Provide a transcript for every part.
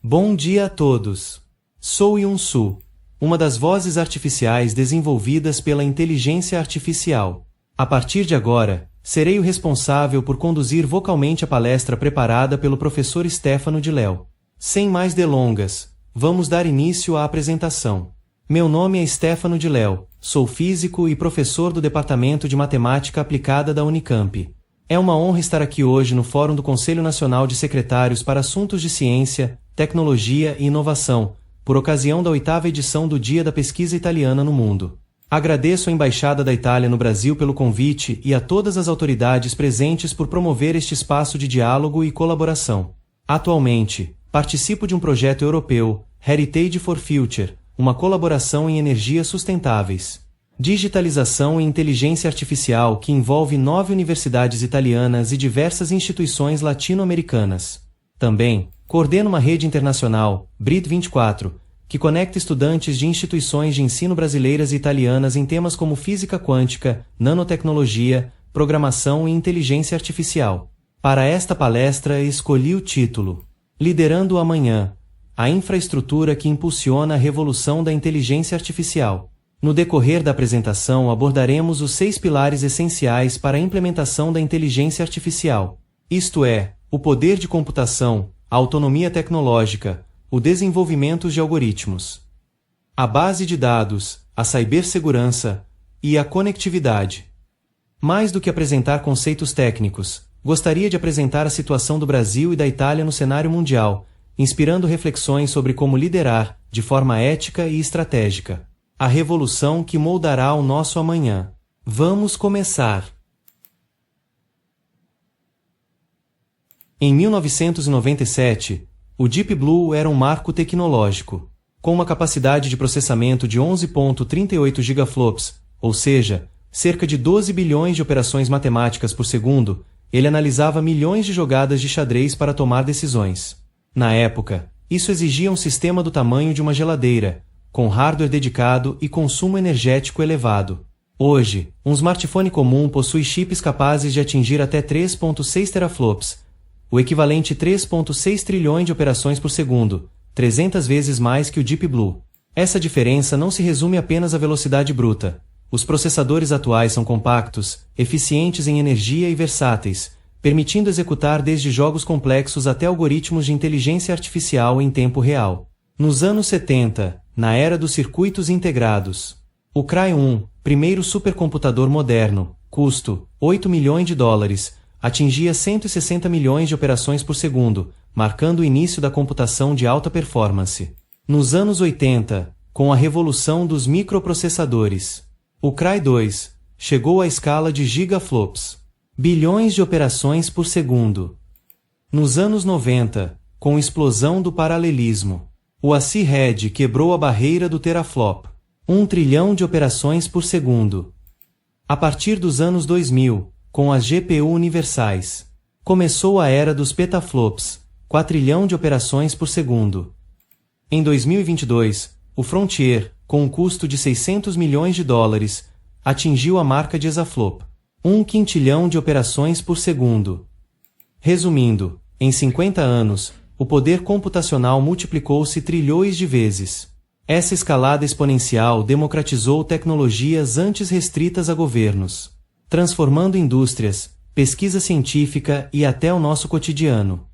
Bom dia a todos. Sou Yun-Su, uma das vozes artificiais desenvolvidas pela inteligência artificial. A partir de agora, serei o responsável por conduzir vocalmente a palestra preparada pelo professor Stefano de Léo. Sem mais delongas, vamos dar início à apresentação. Meu nome é Stefano de Léo, sou físico e professor do Departamento de Matemática Aplicada da Unicamp. É uma honra estar aqui hoje no Fórum do Conselho Nacional de Secretários para Assuntos de Ciência, Tecnologia e Inovação, por ocasião da 8ª edição do Dia da Pesquisa Italiana no Mundo. Agradeço à Embaixada da Itália no Brasil pelo convite e a todas as autoridades presentes por promover este espaço de diálogo e colaboração. Atualmente, participo de um projeto europeu, Heritage for Future, uma colaboração em energias sustentáveis. Digitalização e inteligência artificial que envolve 9 universidades italianas e diversas instituições latino-americanas. Também, coordeno uma rede internacional, BRIT24, que conecta estudantes de instituições de ensino brasileiras e italianas em temas como física quântica, nanotecnologia, programação e inteligência artificial. Para esta palestra, escolhi o título Liderando o Amanhã, a infraestrutura que impulsiona a revolução da inteligência artificial. No decorrer da apresentação abordaremos os 6 pilares essenciais para a implementação da inteligência artificial, isto é, o poder de computação, a autonomia tecnológica, o desenvolvimento de algoritmos, a base de dados, a cibersegurança e a conectividade. Mais do que apresentar conceitos técnicos, gostaria de apresentar a situação do Brasil e da Itália no cenário mundial, inspirando reflexões sobre como liderar, de forma ética e estratégica, a revolução que moldará o nosso amanhã. Vamos começar! Em 1997, o Deep Blue era um marco tecnológico. Com uma capacidade de processamento de 11,38 gigaflops, ou seja, cerca de 12 bilhões de operações matemáticas por segundo, ele analisava milhões de jogadas de xadrez para tomar decisões. Na época, isso exigia um sistema do tamanho de uma geladeira, com hardware dedicado e consumo energético elevado. Hoje, um smartphone comum possui chips capazes de atingir até 3,6 teraflops, o equivalente a 3,6 trilhões de operações por segundo, 300 vezes mais que o Deep Blue. Essa diferença não se resume apenas à velocidade bruta. Os processadores atuais são compactos, eficientes em energia e versáteis, permitindo executar desde jogos complexos até algoritmos de inteligência artificial em tempo real. Nos anos 70, na era dos circuitos integrados, o Cray-1, primeiro supercomputador moderno, custo $8 milhões, atingia 160 milhões de operações por segundo, marcando o início da computação de alta performance. Nos anos 80, com a revolução dos microprocessadores, o Cray-2 chegou à escala de gigaflops, bilhões de operações por segundo. Nos anos 90, com a explosão do paralelismo, o ACI-RED quebrou a barreira do teraflop, 1 trilhão de operações por segundo. A partir dos anos 2000, com as GPU universais, começou a era dos petaflops, 4 trilhão de operações por segundo. Em 2022, o Frontier, com um custo de $600 milhões, atingiu a marca de exaflop, 1 quintilhão de operações por segundo. Resumindo, em 50 anos, o poder computacional multiplicou-se trilhões de vezes. Essa escalada exponencial democratizou tecnologias antes restritas a governos, transformando indústrias, pesquisa científica e até o nosso cotidiano.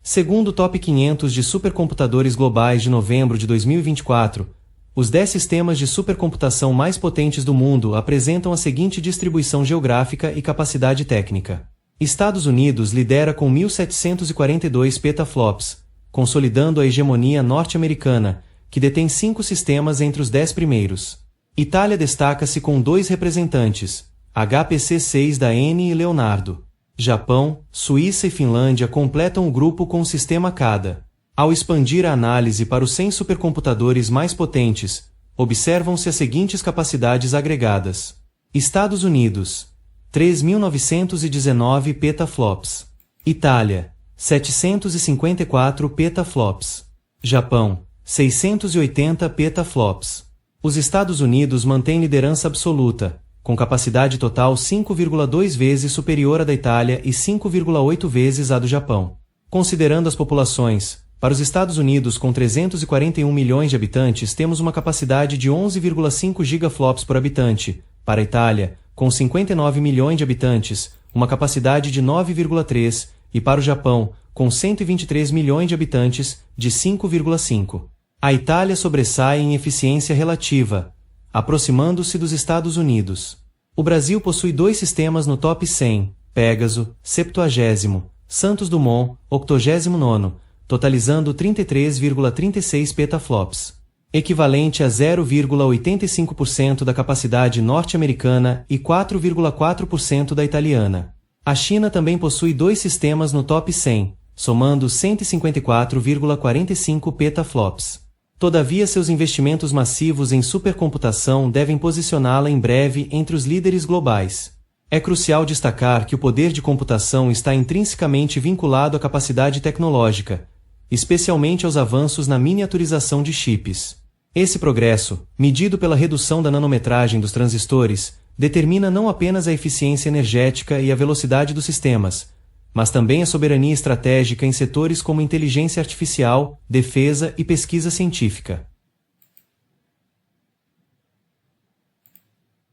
Segundo o Top 500 de supercomputadores globais de novembro de 2024, os 10 sistemas de supercomputação mais potentes do mundo apresentam a seguinte distribuição geográfica e capacidade técnica. Estados Unidos lidera com 1.742 petaflops, consolidando a hegemonia norte-americana, que detém 5 sistemas entre os 10 primeiros. Itália destaca-se com 2 representantes, HPC-6 da Eni e Leonardo. Japão, Suíça e Finlândia completam o grupo com um sistema cada. Ao expandir a análise para os 100 supercomputadores mais potentes, observam-se as seguintes capacidades agregadas. Estados Unidos, 3.919 petaflops. Itália, 754 petaflops. Japão, 680 petaflops. Os Estados Unidos mantêm liderança absoluta, com capacidade total 5,2 vezes superior à da Itália e 5,8 vezes à do Japão. Considerando as populações, para os Estados Unidos com 341 milhões de habitantes temos uma capacidade de 11,5 gigaflops por habitante, para a Itália, com 59 milhões de habitantes, uma capacidade de 9,3, e para o Japão, com 123 milhões de habitantes, de 5,5. A Itália sobressai em eficiência relativa, aproximando-se dos Estados Unidos. O Brasil possui 2 sistemas no top 100, Pégaso, 70º, Santos Dumont, 89º, totalizando 33,36 petaflops, equivalente a 0,85% da capacidade norte-americana e 4,4% da italiana. A China também possui 2 sistemas no top 100, somando 154,45 petaflops. Todavia, seus investimentos massivos em supercomputação devem posicioná-la em breve entre os líderes globais. É crucial destacar que o poder de computação está intrinsecamente vinculado à capacidade tecnológica, especialmente aos avanços na miniaturização de chips. Esse progresso, medido pela redução da nanometragem dos transistores, determina não apenas a eficiência energética e a velocidade dos sistemas, mas também a soberania estratégica em setores como inteligência artificial, defesa e pesquisa científica.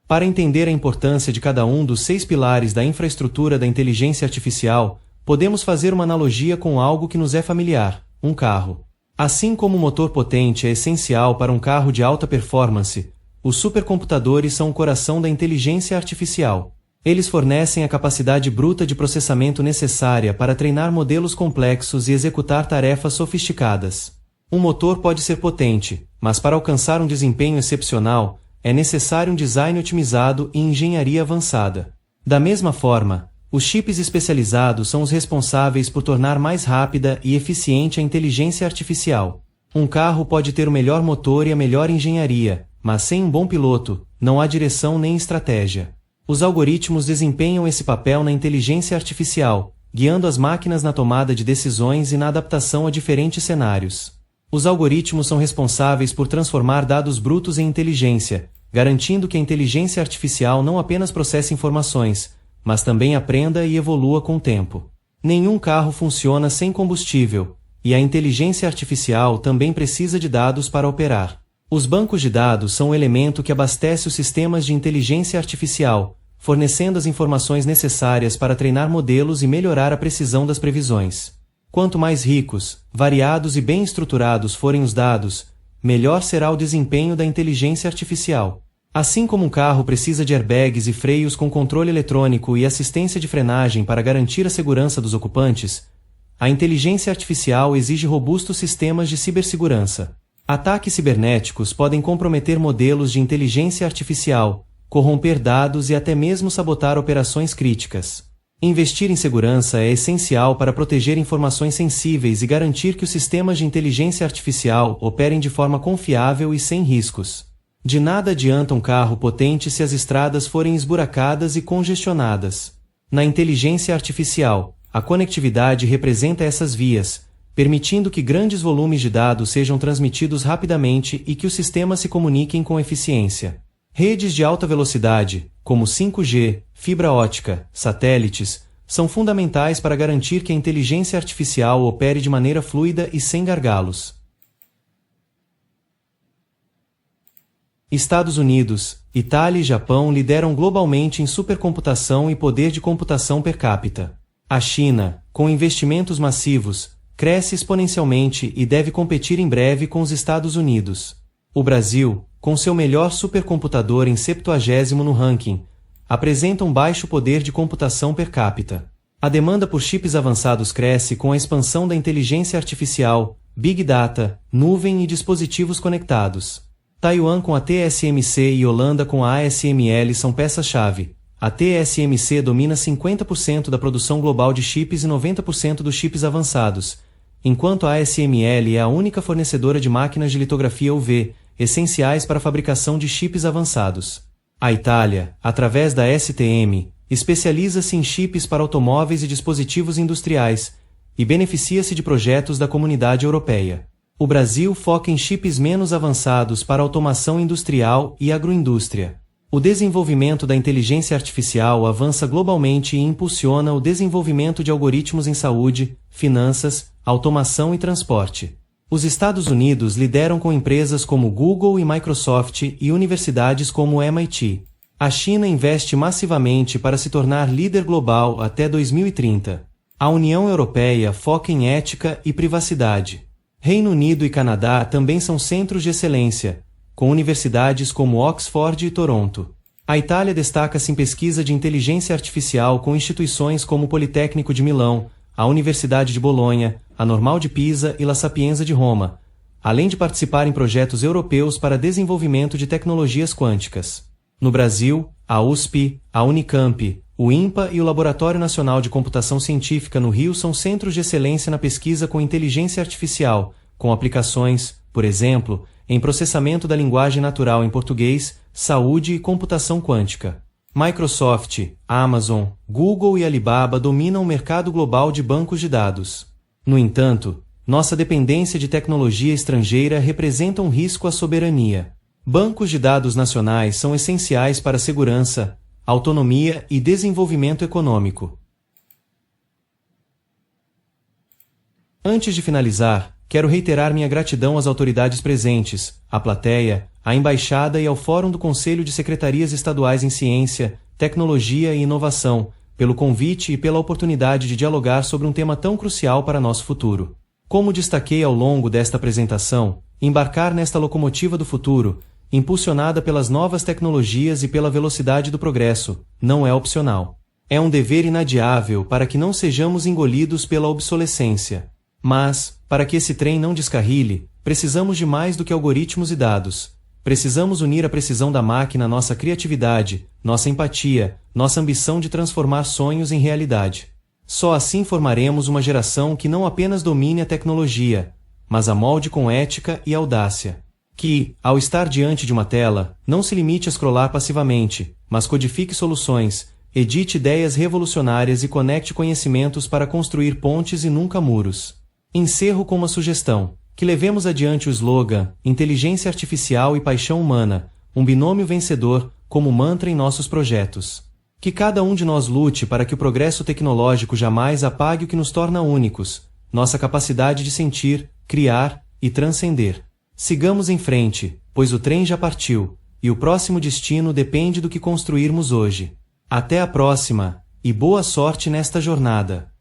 Para entender a importância de cada um dos 6 pilares da infraestrutura da inteligência artificial, podemos fazer uma analogia com algo que nos é familiar, um carro. Assim como o motor potente é essencial para um carro de alta performance, os supercomputadores são o coração da inteligência artificial. Eles fornecem a capacidade bruta de processamento necessária para treinar modelos complexos e executar tarefas sofisticadas. Um motor pode ser potente, mas para alcançar um desempenho excepcional, é necessário um design otimizado e engenharia avançada. Da mesma forma, os chips especializados são os responsáveis por tornar mais rápida e eficiente a inteligência artificial. Um carro pode ter o melhor motor e a melhor engenharia, mas sem um bom piloto, não há direção nem estratégia. Os algoritmos desempenham esse papel na inteligência artificial, guiando as máquinas na tomada de decisões e na adaptação a diferentes cenários. Os algoritmos são responsáveis por transformar dados brutos em inteligência, garantindo que a inteligência artificial não apenas processe informações, mas também aprenda e evolua com o tempo. Nenhum carro funciona sem combustível, e a inteligência artificial também precisa de dados para operar. Os bancos de dados são o elemento que abastece os sistemas de inteligência artificial, fornecendo as informações necessárias para treinar modelos e melhorar a precisão das previsões. Quanto mais ricos, variados e bem estruturados forem os dados, melhor será o desempenho da inteligência artificial. Assim como um carro precisa de airbags e freios com controle eletrônico e assistência de frenagem para garantir a segurança dos ocupantes, a inteligência artificial exige robustos sistemas de cibersegurança. Ataques cibernéticos podem comprometer modelos de inteligência artificial, corromper dados e até mesmo sabotar operações críticas. Investir em segurança é essencial para proteger informações sensíveis e garantir que os sistemas de inteligência artificial operem de forma confiável e sem riscos. De nada adianta um carro potente se as estradas forem esburacadas e congestionadas. Na inteligência artificial, a conectividade representa essas vias, permitindo que grandes volumes de dados sejam transmitidos rapidamente e que os sistemas se comuniquem com eficiência. Redes de alta velocidade, como 5G, fibra ótica, satélites, são fundamentais para garantir que a inteligência artificial opere de maneira fluida e sem gargalos. Estados Unidos, Itália e Japão lideram globalmente em supercomputação e poder de computação per capita. A China, com investimentos massivos, cresce exponencialmente e deve competir em breve com os Estados Unidos. O Brasil, com seu melhor supercomputador em 70º no ranking, apresenta um baixo poder de computação per capita. A demanda por chips avançados cresce com a expansão da inteligência artificial, Big Data, nuvem e dispositivos conectados. Taiwan com a TSMC e Holanda com a ASML são peças-chave. A TSMC domina 50% da produção global de chips e 90% dos chips avançados, enquanto a ASML é a única fornecedora de máquinas de litografia UV, essenciais para a fabricação de chips avançados. A Itália, através da STM, especializa-se em chips para automóveis e dispositivos industriais, e beneficia-se de projetos da Comunidade Europeia. O Brasil foca em chips menos avançados para automação industrial e agroindústria. O desenvolvimento da inteligência artificial avança globalmente e impulsiona o desenvolvimento de algoritmos em saúde, finanças, automação e transporte. Os Estados Unidos lideram com empresas como Google e Microsoft e universidades como o MIT. A China investe massivamente para se tornar líder global até 2030. A União Europeia foca em ética e privacidade. Reino Unido e Canadá também são centros de excelência, com universidades como Oxford e Toronto. A Itália destaca-se em pesquisa de inteligência artificial com instituições como o Politécnico de Milão, a Universidade de Bolonha, a Normal de Pisa e La Sapienza de Roma, além de participar em projetos europeus para desenvolvimento de tecnologias quânticas. No Brasil, a USP, a Unicamp, o INPA e o Laboratório Nacional de Computação Científica no Rio são centros de excelência na pesquisa com inteligência artificial, com aplicações, por exemplo, em processamento da linguagem natural em português, saúde e computação quântica. Microsoft, Amazon, Google e Alibaba dominam o mercado global de bancos de dados. No entanto, nossa dependência de tecnologia estrangeira representa um risco à soberania. Bancos de dados nacionais são essenciais para a segurança, autonomia e desenvolvimento econômico. Antes de finalizar, quero reiterar minha gratidão às autoridades presentes, à plateia, à Embaixada e ao Fórum do Conselho de Secretarias Estaduais em Ciência, Tecnologia e Inovação, pelo convite e pela oportunidade de dialogar sobre um tema tão crucial para nosso futuro. Como destaquei ao longo desta apresentação, embarcar nesta locomotiva do futuro, impulsionada pelas novas tecnologias e pela velocidade do progresso, não é opcional. É um dever inadiável para que não sejamos engolidos pela obsolescência. Mas, para que esse trem não descarrile, precisamos de mais do que algoritmos e dados. Precisamos unir a precisão da máquina à nossa criatividade, nossa empatia, nossa ambição de transformar sonhos em realidade. Só assim formaremos uma geração que não apenas domine a tecnologia, mas a molde com ética e audácia. Que, ao estar diante de uma tela, não se limite a scrollar passivamente, mas codifique soluções, edite ideias revolucionárias e conecte conhecimentos para construir pontes e nunca muros. Encerro com uma sugestão: que levemos adiante o slogan Inteligência Artificial e Paixão Humana, um binômio vencedor, como mantra em nossos projetos. Que cada um de nós lute para que o progresso tecnológico jamais apague o que nos torna únicos, nossa capacidade de sentir, criar e transcender. Sigamos em frente, pois o trem já partiu, e o próximo destino depende do que construirmos hoje. Até a próxima, e boa sorte nesta jornada!